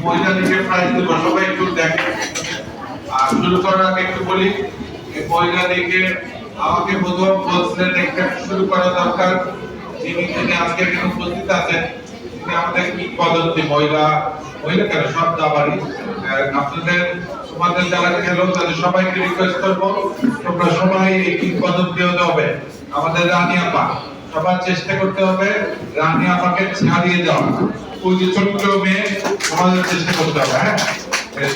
মহিলা লীগের প্রাইজ দেব, সবাই একটু দেখেন। আর শুরু করার আগে একটু বলি, এই মহিলা লীগের আমাকে প্রথম বলছিলেন একটা শুরু করা দরকার, যিনি আজকে এখানে উপস্থিত আছেন, তিনি আমাদের কি পদ্ধতি মহিলা কেন সব দাবারই আপনাদের তোমাদের যারা খেলো তাদের সবাইকে রিকোয়েস্ট করবো তোমরা সবাই এই কি পদ্ধতি হতে হবে। আমাদের রানী আপা সবার চেষ্টা করতে হবে রানী আপাকে ছাড়িয়ে দেওয়া, ওই যে ছোট্ট মেয়ে আমাদের চেষ্টা করতে হবে। হ্যাঁ,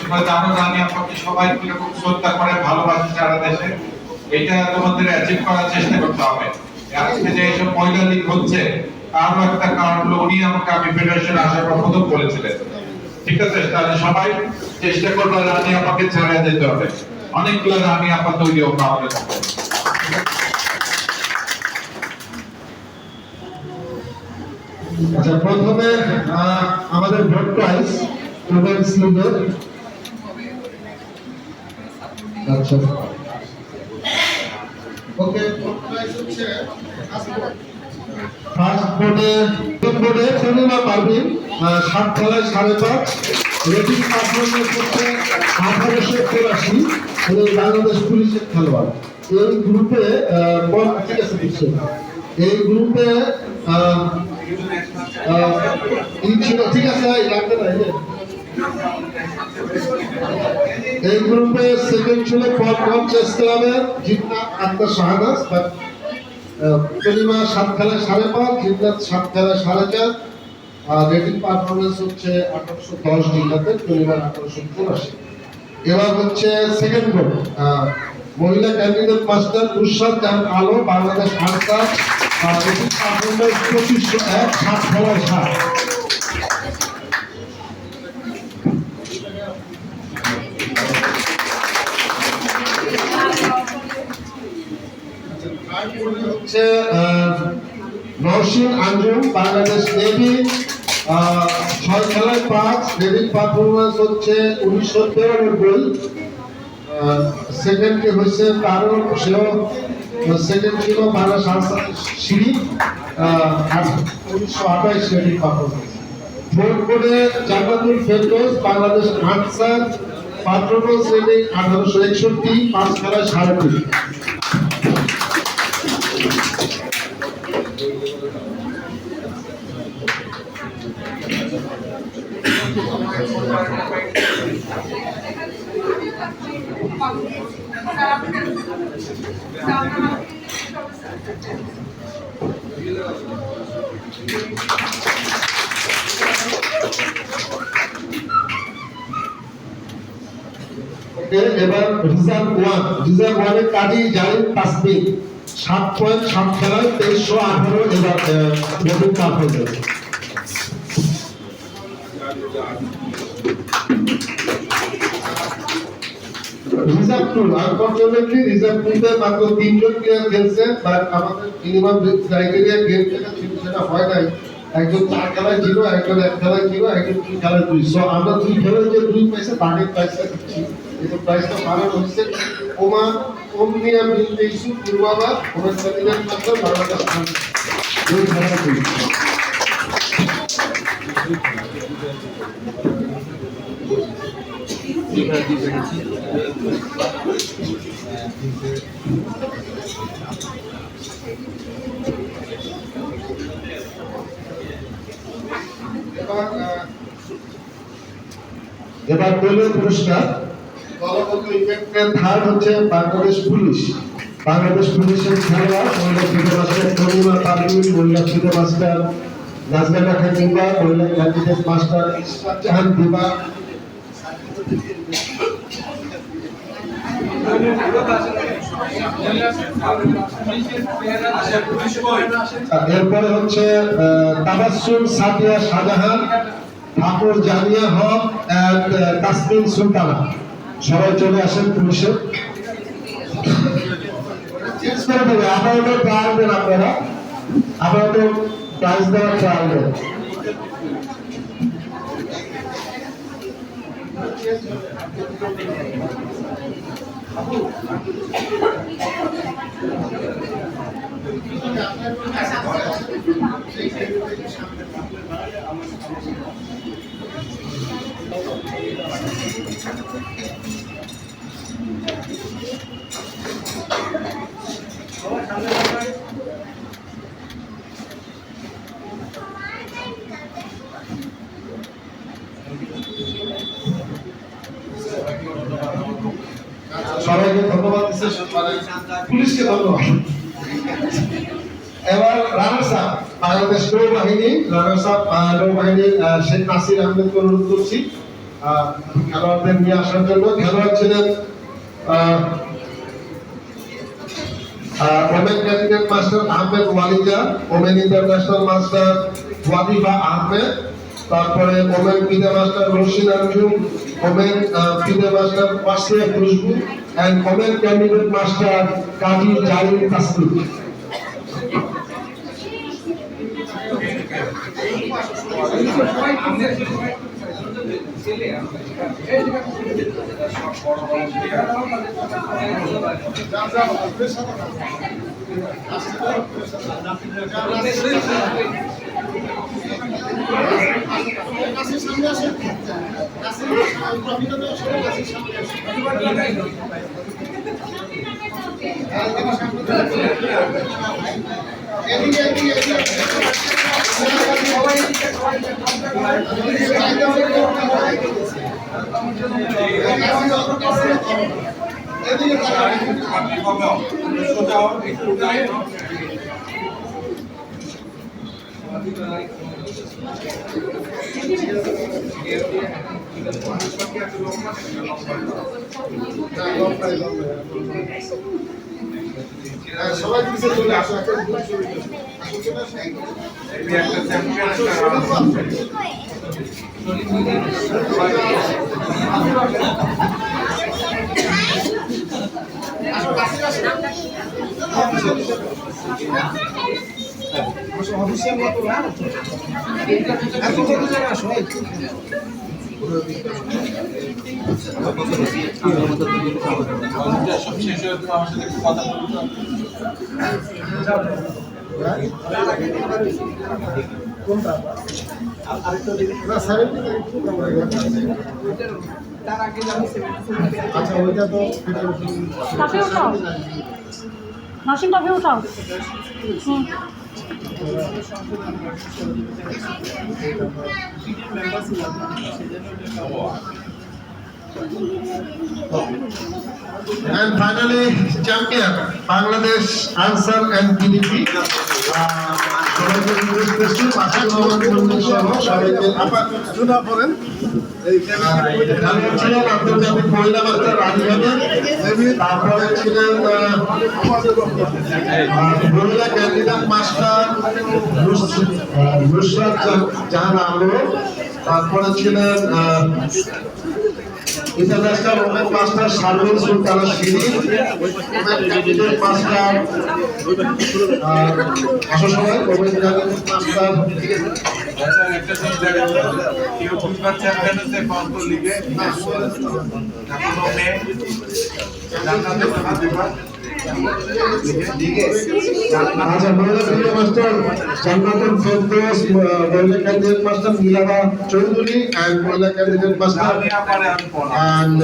তোমরা জানো রানী আপাকে সবাই কিরকম শ্রদ্ধা করে ভালোবাসে সারা দেশে, এটা তোমাদের অ্যাচিভ করার চেষ্টা করতে হবে। আজকে যে এইসব মহিলা লীগ হচ্ছে তারও একটা কারণ হলো উনি আমাকে আমি ফেডারেশন আসার পর প্রথম বলেছিলেন। ঠিক আছে, তাহলে সবাই চেষ্টা করবো রানী আপাকে ছাড়িয়ে দিতে হবে, অনেকগুলো রানী আপা তৈরি হোক আমাদের। আচ্ছা, প্রথমে আমাদের ভোট প্রাইস স্টুডেন্টস লিডার। আচ্ছা, ওকে, ভোট প্রাইস হচ্ছে ফার্স্ট বোর্ডে পূর্ণিমা পারভিন 7 খেলায় 5.5, রেটিং পারফরমেন্স হচ্ছে 1883, বাংলাদেশ পুলিশের খেলোয়াড়। এই গ্রুপে ঠিক আছে, এই গ্রুপে ঠিক আছে, এই গ্রুপে সেকেন্ড ছিল পরগঞ্জ চেস ক্লাবের জিন্নাত আক্তার শাহনাজ, পূর্ণিমা 7 খেলায় 5.5, জিন্নাত 7 খেলায় 4.5, রেটিং পারফরমেন্স হচ্ছে 1810 জিন্নাতে, পূর্ণিমার 1884। এবার হচ্ছে সেকেন্ড বোর্ড মহিলা ক্যান্ডিডেট মাস্টার নুসরাত জাহান আলো, বাংলাদেশ আনসার, রেটিং পারফরমেন্স 2501, 7 খেলায় 7। হচ্ছে নওশিন আঞ্জুম, বাংলাদেশ নেভি, 6 খেলায় 5, রেটিং পারফরমেন্স হচ্ছে 1993। সেকেন্ড কে হয়েছে তারও, সেও সেকেন্ড ছিল Bangladesh Ansar Shirif, 1928 rating performance. Fourth বোর্ডে জান্নাতুল ফেরদৌস, বাংলাদেশ আনসার, পারফরমেন্স রেটিং 1861, 5 খেলায় 3.5। এবার রিজার্ভ ওয়ানে কাজী জারিন তাসবিহ 7.7 খেলায় 2318, এবার rating performance. Reserve two, unfortunately reserve টুতে মাত্র 3 জন প্লেয়ার খেলছে, বাট আমাদের মিনিমাম ক্রাইটেরিয়া গেম যেটা ছিল সেটা হয় নাই। একজন 4 খেলায় 0, একজন 1 খেলায় 0, একজন 2 খেলায় 2। সো আমরা 2 খেলায় যে 2 পাইছে বাকি প্রাইসটা দিচ্ছি, এই প্রাইসটা পালন হচ্ছে। ওমনিয়া বিলতে ইস্যু পূর্বাভাস ওনার ক্যান্ডিডেট মাত্র বাংলাদেশ 2 খেলায় 2। এবার দলীয় পুরস্কার দলগত ইভেন্টে থার্ড হচ্ছে বাংলাদেশ পুলিশের খেলোয়াড় মহিলা ফিল্ড মাস্টার পূর্ণিমা পারভিন, মহিলা ফিল্ড মাস্টার নাজমা খাদিজা, মহিলা ক্যান্ডিডেট মাস্টার ইসরাত জাহান দিবা। এরপরে হচ্ছে তাবাসসুম সাদিয়া শাহজাহান, ঠাকুর জামিয়া হক এন্ড তাসমিন সুলতানা। সবাই চলে আসেন পুলিশের। আপনারা ট্রায়াল দেন, আপনারা তো প্রাইজ দেওয়ার ট্রায়াল দেন। সবাইকে ধন্যবাদ দিচ্ছে, পুলিশকে ধন্যবাদ। এবার রানার্স আপ বাংলাদেশ নৌবাহিনী, রানার্স আপ নৌবাহিনীর শেখ নাসির আহমেদকে অনুরোধ করছি খেলোয়াড়দের নিয়ে আসার জন্য। খেলোয়াড় ছিলেন woman candidate master Ahmed Walija, woman international master Wadifa Ahmed, তারপরে woman FIDE master Rashid Anjum, woman FIDE master Wasia Khushbu and woman candidate master Kazi Zahid Taslim. সবাই পিছে চলে আসো, একটা গ্রুপ শুরু করো। অফিসিয়াল মতো না এত কত জায়গা আসো সব শেষ হয়ে তুমি আমার সাথে একটু কথা বলছো। কোনটা আরেকটা দিকে না 70 তার আগে আমি 70 আচ্ছা ওইটা তো কাফে উঠাও নাসিম কাফে উঠাও And finally, champion Bangladesh answer and PDP. সবাইকে রিকোয়েস্ট করছি মাসুদ রহমান চৌধুরী সহ সবাইকে শুনা পড়েন। ছিলেন আন্তর্জাতিক মহিলা মাস্টার রাজীবের, তারপরে ছিলেন মহিলা ক্যান্ডিডেট মাস্টার নুসরাত জাহান আলো, তারপরে ছিলেন international women master Sharmin Sultana Shirin, women candidate master সবাই ওমেন ক্যান্ডিডেট মাস্টার। আচ্ছা একটা জিনিস দেখা যায় কেউ ফুটবল চ্যাম্পিয়ন হচ্ছে কন্ট্রোল লিগে এখনো মেয়ে জান্নাতে হাদিবা আচ্ছা মহিলা ক্যান্ডিডেট মাস্টার জান্নাতুল ফেরদৌস, মহিলা ক্যান্ডিডেট মাস্টার নীলাবা চৌধুরী এন্ড মহিলা candidate master and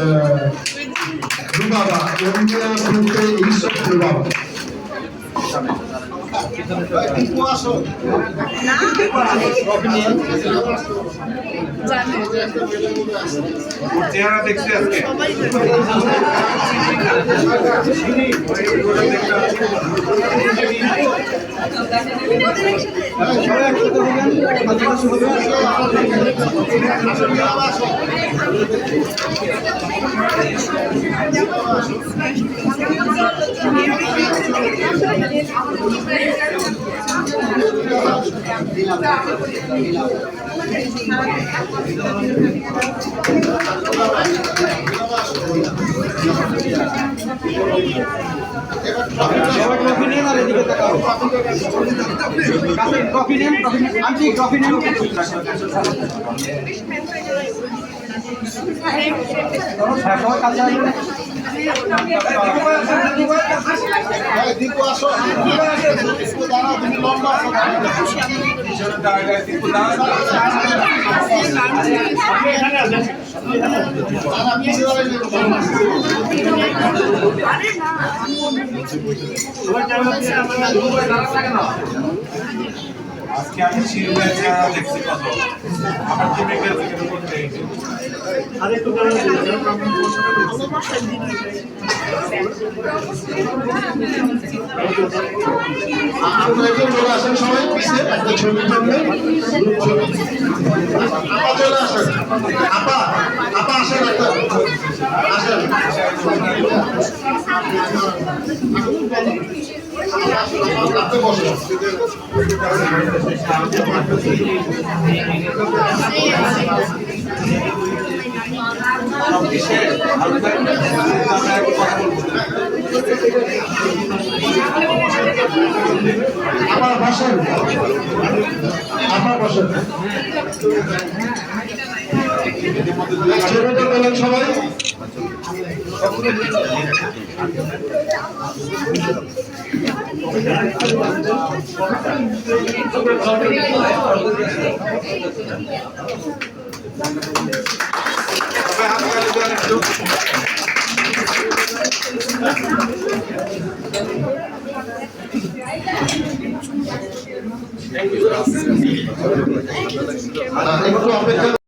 Rubaba, India Binte Yusuf Rubaba. চেহারা দেখছি আজকে আজকে আমি শিরোনাম ছাড়া দেখছি কত আমার টিমে গেছে কিন্তু করতে আপনারা একজন লোক আসেন সবাই পিছিয়ে একটা ছবি তুলবেন ছবি আপা চলে আসেন আপা আপা আসেন একটা আসেন আপনি বসেন আমার বসেন আমার বসেন ছবিটা তোলেন সবাই একটু অপেক্ষা